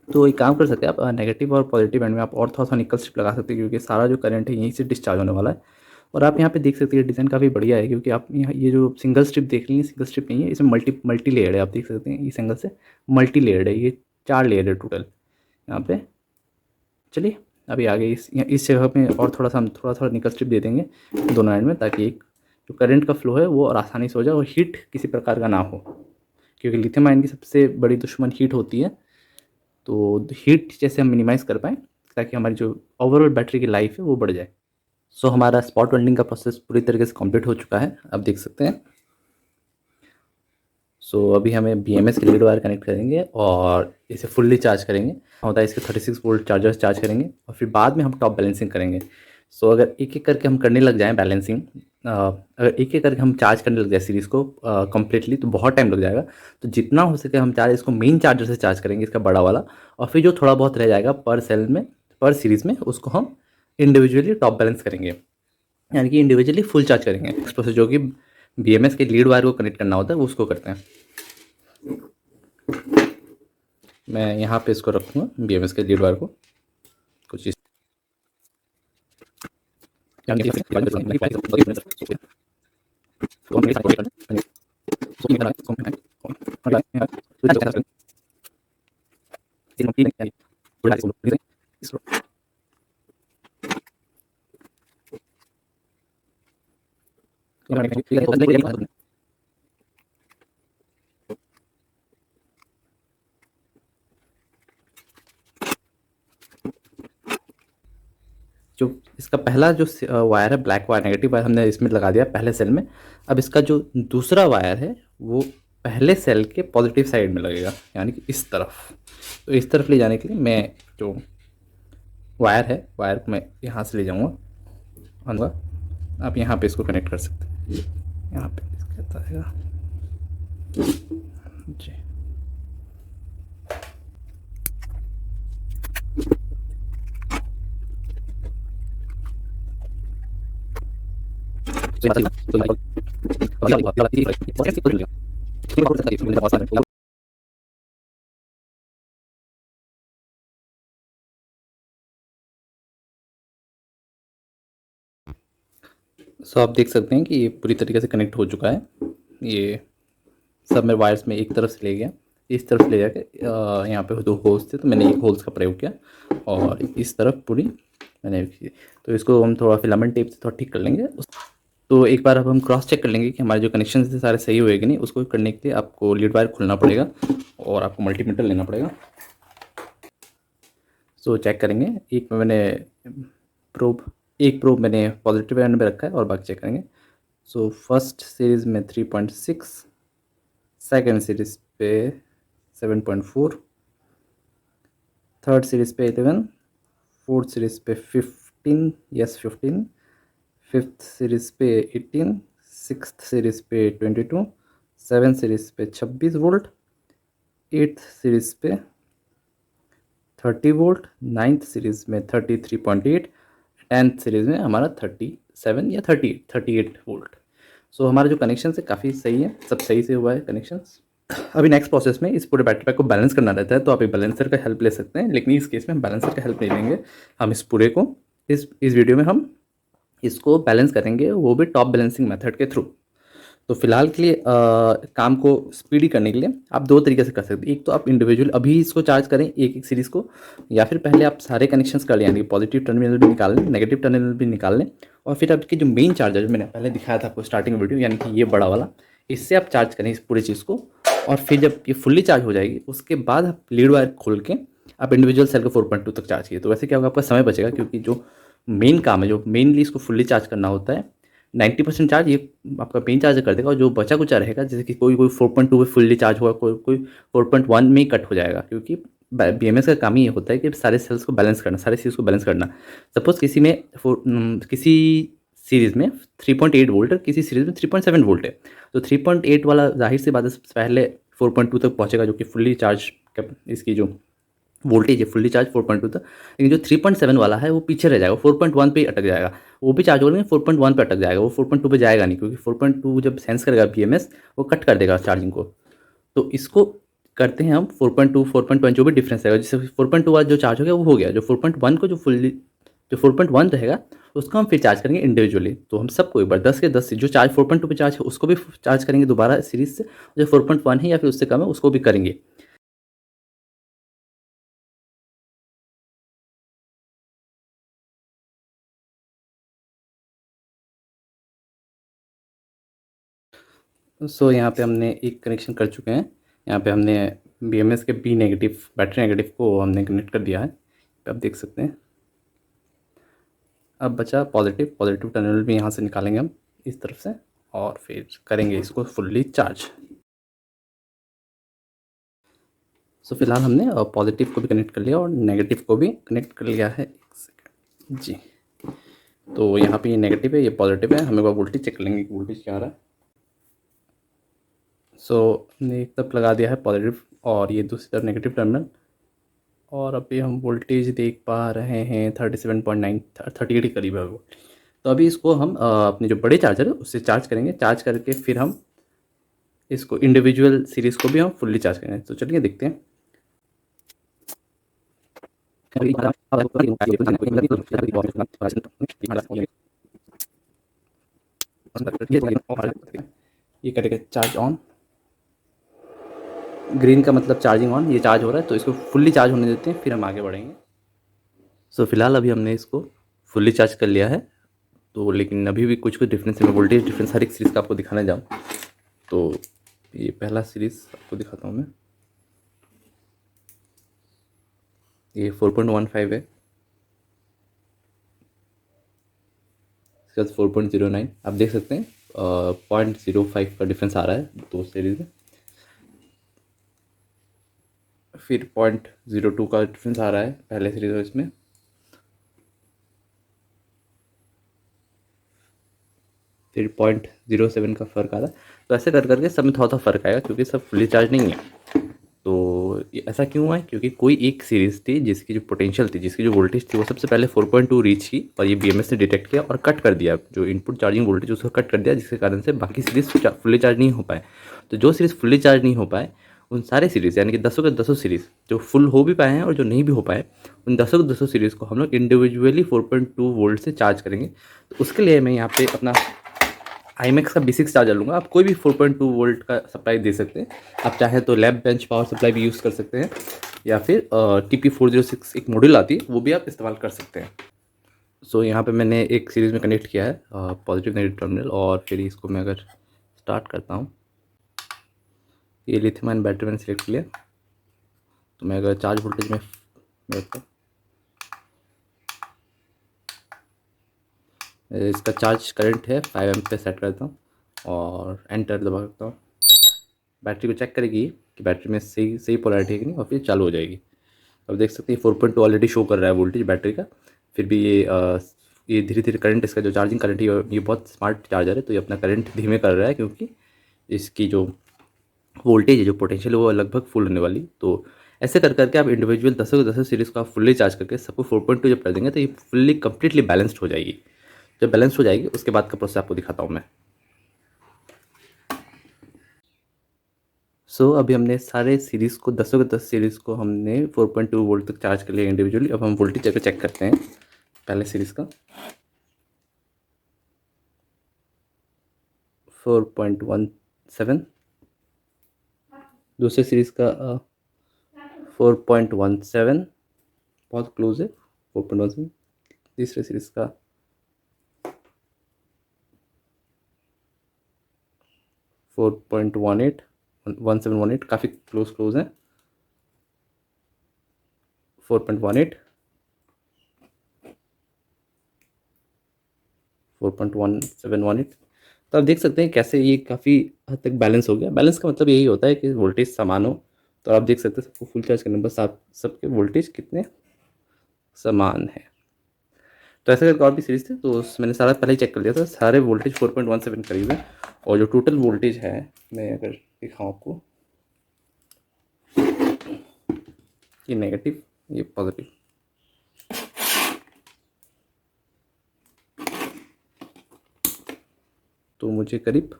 तो एक काम कर सकते हैं आप, नेगेटिव और पॉजिटिव एंड में आप और थोड़ा सा निकल स्ट्रिप लगा सकते हैं क्योंकि सारा जो करंट है यहीं से डिस्चार्ज होने वाला है। और आप यहाँ पे देख सकते हैं डिज़ाइन काफ़ी बढ़िया है क्योंकि आप यहाँ ये जो सिंगल स्ट्रिप देख रही हैं, सिंगल स्ट्रिप नहीं है, इसमें मल्टी लेयर्ड है। आप देख सकते हैं इस एंगल से मल्टी लेयर्ड है, ये 4 लेयर है टोटल यहाँ पे। चलिए अभी आगे इस जगह पे और थोड़ा सा हम थोड़ा निकल स्ट्रिप दे देंगे दोनों एंड में, ताकि एक जो करंट का फ्लो है वो और आसानी से हो जाए और हीट किसी प्रकार का ना हो, क्योंकि लिथियम आयन की सबसे बड़ी दुश्मन हीट होती है। तो हीट जैसे हम मिनिमाइज़ कर पाएँ ताकि हमारी जो ओवरऑल बैटरी की लाइफ है वो बढ़ जाए। सो हमारा स्पॉट वेल्डिंग का प्रोसेस पूरी तरीके से कंप्लीट हो चुका है, आप देख सकते हैं। सो अभी हमें बीएमएस के लीड वायर कनेक्ट करेंगे और इसे फुल्ली चार्ज करेंगे, होता है इसके 36 वोल्ट चार्जर चार्ज करेंगे और फिर बाद में हम टॉप बैलेंसिंग करेंगे। सो अगर एक एक करके हम करने लग जाएँ बैलेंसिंग, अगर एक एक करके हम चार्ज करने लग जाए सीरीज़ को कम्प्लीटली, तो बहुत टाइम लग जाएगा। तो जितना हो सके हम चार्ज इसको मेन चार्जर से चार्ज करेंगे, इसका बड़ा वाला, और फिर जो थोड़ा बहुत रह जाएगा पर सेल में, पर सीरीज़ में, उसको हम इंडिविजुअली टॉप बैलेंस करेंगे, यानी कि इंडिविजुअली फुल चार्ज करेंगे। नेक्स्ट प्रोसेस जो कि बीएमएस के लीड वायर को कनेक्ट करना होता है वो उसको करते हैं। मैं यहाँ पे इसको रखूँगा बीएमएस के लीड वायर को कुछ इस जो इसका पहला जो वायर है ब्लैक वायर, नेगेटिव वायर हमने इसमें लगा दिया पहले सेल में। अब इसका जो दूसरा वायर है वो पहले सेल के पॉजिटिव साइड में लगेगा, यानी कि इस तरफ। तो इस तरफ ले जाने के लिए मैं जो वायर है, वायर को मैं यहाँ से ले जाऊँगा अंदर। आप यहाँ पे इसको कनेक्ट कर सकते हैं, यहाँ पे इसका आएगा जी। सो आप देख सकते हैं कि ये पूरी तरीके से कनेक्ट हो चुका है। ये सब मैं वायर्स में एक तरफ से ले गया, इस तरफ ले जाके यहाँ पे 2 होल्स थे तो मैंने 1 होल्स का प्रयोग किया और इस तरफ पूरी मैंने, तो इसको हम थोड़ा फिलामेंट टेप से थोड़ा ठीक कर लेंगे। तो एक बार अब हम क्रॉस चेक कर लेंगे कि हमारे जो कनेक्शन थे सारे सही हुए कि नहीं। उसको करने के लिए आपको लीड वायर खोलना पड़ेगा और आपको मल्टीमीटर लेना पड़ेगा। सो चेक करेंगे, एक में मैंने एक प्रोब मैंने पॉजिटिव एंड में रखा है और बाकी चेक करेंगे। सो फर्स्ट सीरीज़ में 3.6, सेकेंड सीरीज़ पे 7.4, थर्ड सीरीज़ पे 11, फोर्थ सीरीज़ पे 15, यस 15, फिफ्थ सीरीज़ पे 18, सिक्स्थ सीरीज़ पे 22, सेवन सीरीज़ पे 26 वोल्ट, एट्थ सीरीज़ पे 30 वोल्ट, नाइन्थ सीरीज़ में 33.8, टेंथ सीरीज़ में हमारा 37 या 38 वोल्ट। सो हमारा जो कनेक्शन है काफ़ी सही है, सब सही से हुआ है कनेक्शंस। अभी नेक्स्ट प्रोसेस में इस पूरे बैटरी पैक को बैलेंस करना रहता है, तो आप एक बैलेंसर का हेल्प ले सकते हैं, लेकिन इस केस में हम बैलेंसर का हेल्प नहीं लेंगे। हम इस पूरे को इस वीडियो में हम इसको बैलेंस करेंगे, वो भी टॉप बैलेंसिंग मेथड के थ्रू। तो फिलहाल के लिए काम को स्पीडी करने के लिए आप दो तरीके से कर सकते हैं। एक तो आप इंडिविजुअल अभी इसको चार्ज करें एक एक सीरीज़ को, या फिर पहले आप सारे कनेक्शंस कर लें, यानी कि पॉजिटिव टर्मिनल भी निकाल लें, नेगेटिव टर्मिनल भी निकाल लें, और फिर आपकी जो मेन चार्जर जो मैंने पहले दिखाया था आपको स्टार्टिंग वीडियो, यानी कि ये बड़ा वाला, इससे आप चार्ज करें इस पूरी चीज़ को। और फिर जब ये फुल्ली चार्ज हो जाएगी उसके बाद आप लीड वायर खोल के आप इंडिविजुअल सेल को 4.2 तक चार्ज किए। तो वैसे क्या होगा, आपका समय बचेगा, क्योंकि जो मेन काम है, जो मेनली इसको फुल्ली चार्ज करना होता है, 90% चार्ज ये आपका मेन चार्जर कर देगा, और जो बचा कुचा रहेगा, जैसे कि कोई 4.2 पे फुल्ली चार्ज होगा, कोई 4.1 में ही कट हो जाएगा, क्योंकि BMS का काम ही ये होता है कि सारे सेल्स को बैलेंस करना, सारे सीरीज़ को बैलेंस करना। सपोज किसी में किसी सीरीज़ में 3.8 वोल्ट है, किसी सीरीज़ में 3.7 वोल्ट है, तो 3.8 वाला जाहिर सी बात है सबसे पहले 4.2 तक पहुंचेगा, जो कि फुल्ली चार्ज इसकी जो वोल्टेज है फुल्ली चार्ज 4.2 तक। लेकिन जो 3.7 वाला है वो पीछे रह जाएगा, 4.1 पे ही अटक जाएगा। वो भी चार्ज होगा लेकिन 4.1 पे अटक जाएगा, वो 4.2 पे जाएगा नहीं, क्योंकि 4.2 जब सेंस करेगा BMS वो कट कर देगा चार्जिंग को। तो इसको करते हैं हम 4.2 4.1 जो भी डिफरेंस रहेगा, जिससे 4.2 वाला जो चार्ज हो गया वो हो गया, जो 4.1 को जो 4.1 रहेगा उसको हम फिर चार्ज करेंगे इंडिविजुअली। तो हम सबको एक बार 10 के 10 जो चार्ज 4.2 पे चार्ज है उसको भी चार्ज करेंगे दोबारा सीरीज से, जो 4.1 है या फिर उससे कम है उसको भी करेंगे। सो यहाँ पे हमने एक कनेक्शन कर चुके हैं। यहाँ पे हमने BMS के B नेगेटिव बैटरी नेगेटिव को हमने कनेक्ट कर दिया है, आप देख सकते हैं। अब बचा पॉजिटिव, पॉजिटिव टर्मिनल भी यहाँ से निकालेंगे हम इस तरफ से, और फिर करेंगे इसको फुल्ली चार्ज। सो फिलहाल हमने पॉजिटिव को भी कनेक्ट कर लिया और नेगेटिव को भी कनेक्ट कर लिया है। एक सेकेंड जी। तो यहाँ पे ये नेगेटिव है, ये पॉजिटिव है, हम एक बार वोल्टेज चेक कर लेंगे कि वोल्टेज क्या आ रहा है। सो हमने एक तरफ लगा दिया है पॉजिटिव और ये दूसरी तरफ नेगेटिव टर्मिनल, और अभी हम वोल्टेज देख पा रहे हैं 37.9 38 के करीब है वो। तो अभी इसको हम अपने जो बड़े चार्जर है उससे चार्ज करेंगे, चार्ज करके फिर हम इसको इंडिविजुअल सीरीज़ को भी हम फुल्ली चार्ज करेंगे। तो चलिए देखते हैं। ये करेगा चार्ज ऑन, ग्रीन का मतलब चार्जिंग ऑन, ये चार्ज हो रहा है, तो इसको फुल्ली चार्ज होने देते हैं फिर हम आगे बढ़ेंगे। सो फिलहाल अभी हमने इसको फुल्ली चार्ज कर लिया है, तो लेकिन अभी भी कुछ कुछ डिफरेंस है। मैं वोल्टेज डिफरेंस हर एक सीरीज़ का आपको दिखाने जाऊँ तो ये पहला सीरीज़ आपको दिखाता हूँ मैं। ये 4.15 है, इसके बाद 4.09 आप देख सकते हैं, 0.05 का डिफरेंस आ रहा है दो सीरीज़ में। फिर 0.02 का डिफरेंस आ रहा है पहले सीरीज़ और इसमें। फिर 0.07 का फ़र्क आ रहा है। तो ऐसे कर करके सब में थोड़ा सा फ़र्क आएगा, क्योंकि सब फुली चार्ज नहीं है। तो ये ऐसा क्यों हुआ है, क्योंकि कोई एक सीरीज़ थी जिसकी जो पोटेंशियल थी, जिसकी जो वोल्टेज थी, वो सबसे पहले 4.2 रीच की, और ये BMS ने डिटेक्ट किया और कट कर दिया, जो इनपुट चार्जिंग वोल्टेज उसको कट कर दिया, जिसके कारण से बाकी सीरीज़ फुल्ली चार्ज नहीं हो पाए। तो जो सीरीज़ फुल्ली चार्ज नहीं हो पाए उन सारे सीरीज़, यानी कि 10 के 10 सीरीज़ जो फुल हो भी पाए हैं और जो नहीं भी हो पाए, उन 10 के 10 सीरीज़ को हम लोग इंडिविजुअली 4.2 वोल्ट से चार्ज करेंगे। तो उसके लिए मैं यहाँ पे अपना IMAX का B6 चार्जर लूँगा। आप कोई भी 4.2 वोल्ट का सप्लाई दे सकते हैं, आप चाहें तो लैब बेंच पावर सप्लाई भी यूज़ कर सकते हैं, या फिर TP406 एक मॉड्यूल आती है वो भी आप इस्तेमाल कर सकते हैं। सो यहाँ पे मैंने एक सीरीज़ में कनेक्ट किया है पॉजिटिव नेगेटिव टर्मिनल, और फिर इसको मैं अगर स्टार्ट करता हूँ, ये लिथियम आयन बैटरी मैंने सेलेक्ट किया। तो मैं अगर चार्ज वोल्टेज में रखता हूँ, इसका चार्ज करंट है 5 एम्प पे सेट करता हूँ और एंटर दबा सकता हूँ। बैटरी को चेक करेगी कि बैटरी में सही सही पोलैरिटी है कि नहीं, और फिर चालू हो जाएगी। अब देख सकते हैं 4.2 ऑलरेडी शो कर रहा है वोल्टेज बैटरी का। फिर भी ये धीरे धीरे करंट, इसका जो चार्जिंग करंट है, ये बहुत स्मार्ट चार्जर है, तो ये अपना करंट धीमे कर रहा है, क्योंकि इसकी जो वोल्टेज है, जो पोटेंशियल है, वो लगभग फुल होने वाली। तो ऐसे कर करके आप इंडिविजुअल 10 सीरीज़ को आप फुल्ली चार्ज करके सबको 4.2 जब कर देंगे तो ये फुल्ली कम्प्लीटली बैलेंस्ड हो जाएगी। जब बैलेंस हो जाएगी उसके बाद का प्रोसेस आपको दिखाता हूँ मैं। सो अभी हमने सारे सीरीज़ को 10 के 10 सीरीज़ को हमने 4.2 वोल्ट तक चार्ज कर लिया इंडिविजुअली। अब हम वोल्टेज चेक करते हैं पहले सीरीज़ का 4.17, दूसरे सीरीज़ का 4.17, बहुत क्लोज है 4.17, तीसरे सीरीज़ का 4.18, 1718, काफ़ी क्लोज है 4.18, 4.1718। तो आप देख सकते हैं कैसे ये काफ़ी हद तक बैलेंस हो गया। बैलेंस का मतलब यही होता है कि वोल्टेज समान हो। तो आप देख सकते हैं सबको फुल चार्ज करने पर सबके वोल्टेज कितने समान है। तो ऐसा करके और भी सीरीज थे, तो मैंने सारा पहले ही चेक कर लिया था, सारे वोल्टेज 4.17 करीब है। और जो टोटल वोल्टेज है, मैं अगर दिखाऊँ आपको, ये नेगेटिव, ये पॉजिटिव, तो मुझे करीब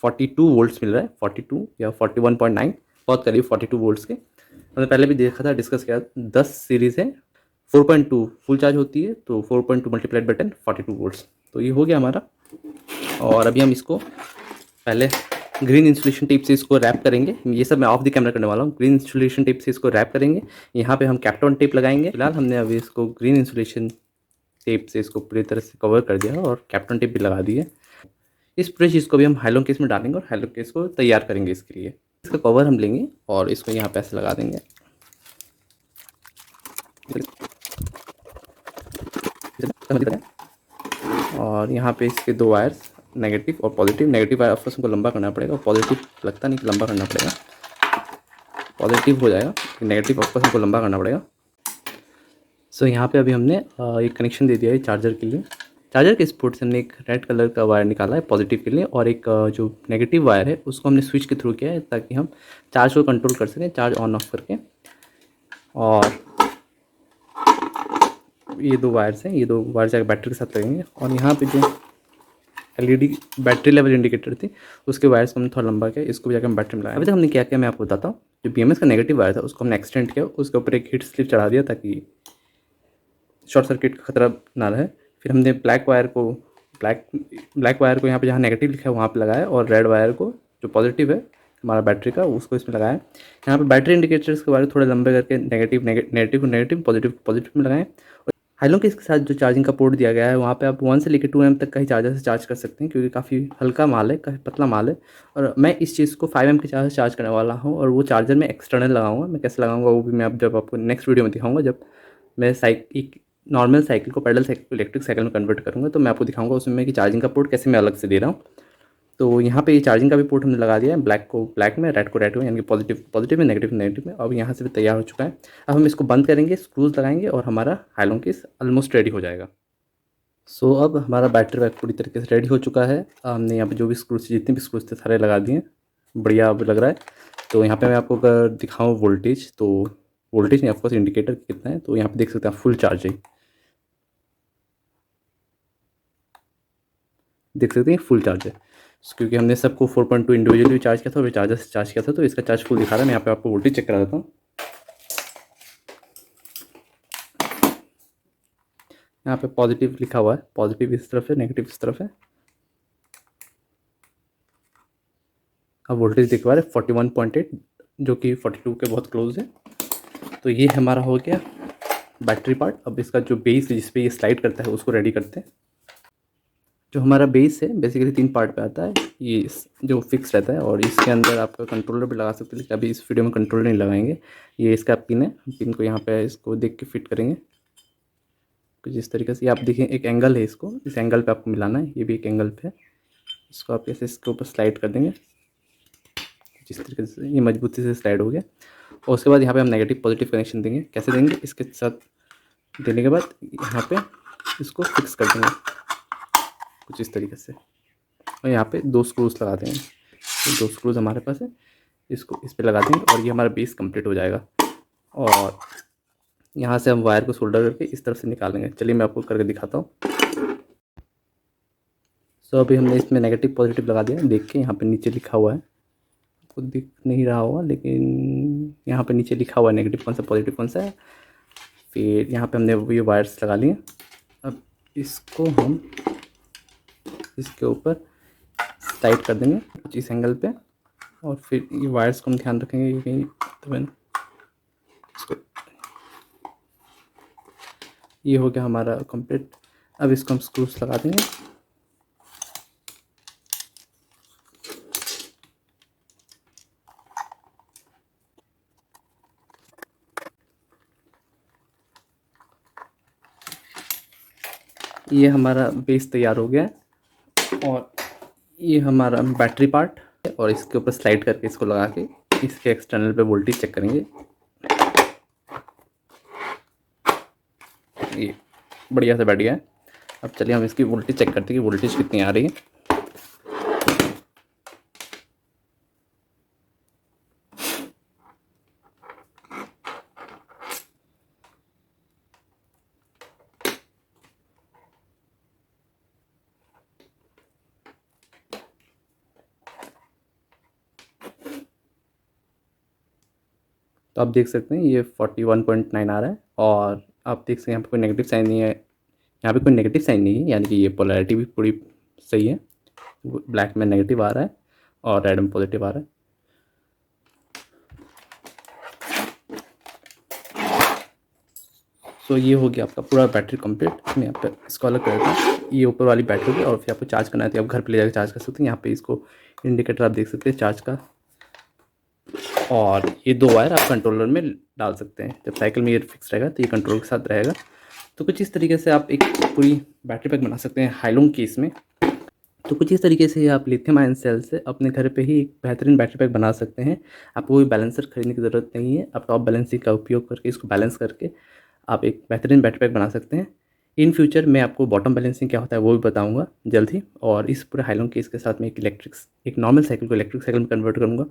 42 वोल्ट्स मिल रहा है, 42 या 41.9, बहुत करीब 42 वोल्ट्स के। मैंने पहले भी देखा था, डिस्कस किया, 10 सीरीज़ है, 4.2 फुल चार्ज होती है, तो 4.2 मल्टीप्लाइड बाई 10 42 वोल्ट्स, तो ये हो गया हमारा। और अभी हम इसको पहले ग्रीन इंसुलेशन टेप से इसको रैप करेंगे। ये सब मैं ऑफ द कैमरा करने वाला हूँ। ग्रीन इंसुलेशन टेप से इसको रैप करेंगे। यहाँ पे हम कैप्टन टेप लगाएंगे। फिलहाल हमने अभी इसको ग्रीन इंसुलेशन टेप से इसको पूरी तरह से कवर कर दिया और कैप्टन टेप भी लगा दी है। इस पूरे चीज़ को भी हम हाइलोन केस में डालेंगे और हाइलोन केस को तैयार करेंगे इसके लिए। इसका कवर हम लेंगे और इसको यहाँ पे ऐसे लगा देंगे। और यहाँ पे इसके दो वायर्स, नेगेटिव और पॉजिटिव। नेगेटिव वायर ऑफकोर्स हमको लंबा करना पड़ेगा, पॉजिटिव लगता नहीं कि लंबा करना पड़ेगा, पॉजिटिव हो जाएगा, नेगेटिव ऑफकोर्स हमको लंबा करना पड़ेगा। सो यहाँ पे अभी हमने एक कनेक्शन दे दिया है चार्जर के लिए। चार्जर के स्पोर्ट से हमने एक रेड कलर का वायर निकाला है पॉजिटिव के लिए, और एक जो नेगेटिव वायर है उसको हमने स्विच के थ्रू किया है ताकि हम चार्ज को कंट्रोल कर सकें, चार्ज ऑन ऑफ करके। और ये दो वायर्स हैं, ये दो वायर जाकर बैटरी के साथ लगेंगे। और यहाँ पे जो एलईडी बैटरी लेवल इंडिकेटर थी, उसके वायर्स को हमने थोड़ा लंबा किया, इसको भी जाकर हम बैटरी में लगाया। अभी तक हमने क्या किया मैं आपको बताता हूँ। जो बीएमएस का नेगेटिव वायर था उसको हमने एक्सटेंड किया, उसके ऊपर एक हीट स्लिप चढ़ा दिया ताकि शॉर्ट सर्किट का खतरा ना रहे। फिर हमने ब्लैक वायर को यहाँ पे जहाँ नेगेटिव लिखा है वहाँ पे लगाया, और रेड वायर को जो पॉजिटिव है हमारा बैटरी का उसको इसमें लगाया। यहाँ पे बैटरी इंडिकेटर्स के वायर थोड़े लंबे करके नेगेटिव पॉजिटिव में लगाएं। हाइलोन के इसके साथ जो चार्जिंग का पोर्ट दिया गया है वहाँ पे आप 1 से लेकर 2 एम तक का ही चार्जर से चार्ज कर सकते हैं, क्योंकि काफ़ी हल्का माल है, काफ़ी पतला माल है। और मैं इस चीज़ को 5 एम के चार्जर से चार्ज करने वाला हूँ, और वो चार्जर मैं एक्सटर्नल लगाऊंगा। मैं कैसे लगाऊंगा वो भी मैं अब जब आपको नेक्स्ट वीडियो में दिखाऊंगा, जब मैं नॉर्मल साइकिल को पैडल साइकिल को इलेक्ट्रिक साइकिल में कन्वर्ट करूँगा, तो मैं आपको दिखाऊंगा उसमें कि चार्जिंग का पोर्ट कैसे मैं अलग से दे रहा हूँ। तो यहाँ पे ये चार्जिंग का भी पोर्ट हमने लगा दिया है, ब्लैक को ब्लैक में, रेड को रेड में, यानी कि पॉजिटिव में, नेगेटिव में। अब यहाँ से भी तैयार हो चुका है। अब हम इसको बंद करेंगे, स्क्रूज लगाएंगे, और हमारा हाइलोन केस ऑलमोस्ट रेडी हो जाएगा। सो अब हमारा बैटरी बैक पूरी तरीके से रेडी हो चुका है। हमने यहाँ पे जो भी स्क्रूज, जितने भी स्क्रूज थे सारे लगा दिए, बढ़िया अब लग रहा है। तो यहाँ पे मैं आपको अगर दिखाऊँ वोल्टेज, तो वोल्टेज नहीं, ऑफकोर्स इंडिकेटर कितना है, तो यहाँ पे देख सकते हैं फुल चार्ज है, देख सकते हैं फुल चार्ज है, क्योंकि हमने सबको 4.2 इंडिविजुअली चार्ज किया था और चार्जर से चार्ज किया था, तो इसका चार्ज फुल दिखा रहा है। मैं यहाँ पे आपको वोल्टेज चेक करा देता हूँ। यहाँ पे पॉजिटिव लिखा हुआ है, पॉजिटिव इस तरफ है, नेगेटिव इस तरफ है। अब वोल्टेज दिख रहा है 41.8, जो कि 42 के बहुत क्लोज है। तो ये हमारा हो गया बैटरी पार्ट। अब इसका जो बेस है जिस पे ये स्लाइड करता है उसको रेडी करते हैं। जो हमारा बेस है बेसिकली 3 पार्ट पे आता है। ये जो फिक्स रहता है, और इसके अंदर आप कंट्रोलर भी लगा सकते हैं, लेकिन अभी इस वीडियो में कंट्रोलर नहीं लगाएंगे। ये इसका पिन है, पिन को यहाँ पे इसको देख के फिट करेंगे कुछ इस तरीके से। आप देखिए एक एंगल है, इसको इस एंगल पे आपको मिलाना है, ये भी एक एंगल पे है। इसको आप ऐसे इसके ऊपर स्लाइड कर देंगे जिस तरीके से, ये मजबूती से स्लाइड हो गया। और उसके बाद यहाँ पे हम नेगेटिव पॉजिटिव कनेक्शन देंगे। कैसे देंगे, इसके साथ देने के बाद यहाँ पे इसको फिक्स कर देंगे कुछ इस तरीके से, और यहाँ पे 2 स्क्रूज लगा देंगे। तो 2 स्क्रूज हमारे पास है, इसको इस पर लगा देंगे और ये हमारा बेस कंप्लीट हो जाएगा। और यहाँ से हम वायर को सोल्डर करके इस तरफ से निकालेंगे। चलिए मैं आपको करके दिखाता हूँ। सो अभी हमने इसमें नेगेटिव पॉजिटिव लगा दिया, देख के यहाँ पे नीचे लिखा हुआ है, आपको दिख नहीं रहा होगा, लेकिन यहाँ पे नीचे लिखा हुआ है नेगेटिव कौन सा पॉजिटिव कौन सा है। फिर यहाँ पे हमने ये वायर्स लगा लिए। अब इसको हम इसके ऊपर टाइट कर देंगे कुछ इस एंगल पे, और फिर ये वायर्स को हम ध्यान रखेंगे कि कहीं इसको, ये हो गया हमारा कंप्लीट। अब इसको हम स्क्रूस लगा देंगे। ये हमारा बेस तैयार हो गया है, और ये हमारा बैटरी पार्ट है, और इसके ऊपर स्लाइड करके इसको लगा के इसके एक्सटर्नल पे वोल्टेज चेक करेंगे। ये बढ़िया से बैठ गया है। अब चलिए हम इसकी वोल्टेज चेक करते हैं कि वोल्टेज कितनी आ रही है। तो आप देख सकते हैं ये 41.9 आ रहा है, और आप देख सकते हैं यहाँ पे कोई नेगेटिव साइन नहीं है, यहाँ पे कोई नेगेटिव साइन नहीं है, यानी कि ये पोलैरिटी भी पूरी सही है। ब्लैक में नेगेटिव आ रहा है और रेड में पॉजिटिव आ रहा है। सो ये हो गया आपका पूरा बैटरी कंप्लीट। मैं यहाँ पे इसको अलग कर देता हूँ। ये ऊपर वाली बैटरी होगी, और फिर आपको चार्ज करना है तो आप घर पे ले जाकर चार्ज कर सकते हैं। यहाँ पे इसको इंडिकेटर आप देख सकते हैं चार्ज का, और ये 2 वायर आप कंट्रोलर में डाल सकते हैं। जब साइकिल में ये फिक्स रहेगा तो ये कंट्रोल के साथ रहेगा। तो कुछ इस तरीके से आप एक पूरी बैटरी पैक बना सकते हैं हाइलॉन्ग केस में। तो कुछ इस तरीके से आप लिथियम आयन सेल से अपने घर पे ही एक बेहतरीन बैटरी पैक बना सकते हैं। आपको कोई बैलेंसर खरीदने की ज़रूरत नहीं है। आप टॉप बैलेंसिंग का उपयोग करके इसको बैलेंस करके आप एक बेहतरीन बैटरी पैक बना सकते हैं। इन फ्यूचर मैं आपको बॉटम बैलेंसिंग क्या होता है वो भी बताऊंगा जल्द ही, और इस पूरे हाइलॉन्ग केस के साथ मैं एक नॉर्मल साइकिल को इलेक्ट्रिक साइकिल में कन्वर्ट करूँगा।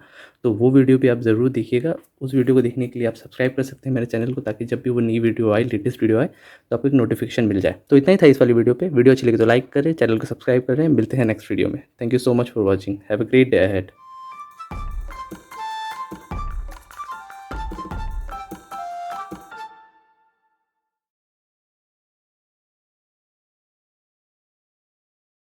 तो वो वीडियो भी आप ज़रूर देखिएगा। उस वीडियो को देखने के लिए आप सब्सक्राइब कर सकते हैं मेरे चैनल को, ताकि जब भी वो नई वीडियो आए, लेटेस्ट वीडियो आए, तो आपको एक नोटिफिकेशन मिल जाए। तो इतना ही था इस वाली वीडियो पे। वीडियो अच्छी लगी तो लाइक करें, चैनल को सब्सक्राइब करें। मिलते हैं नेक्स्ट वीडियो में। Thank you so much for watching. Have a great day ahead.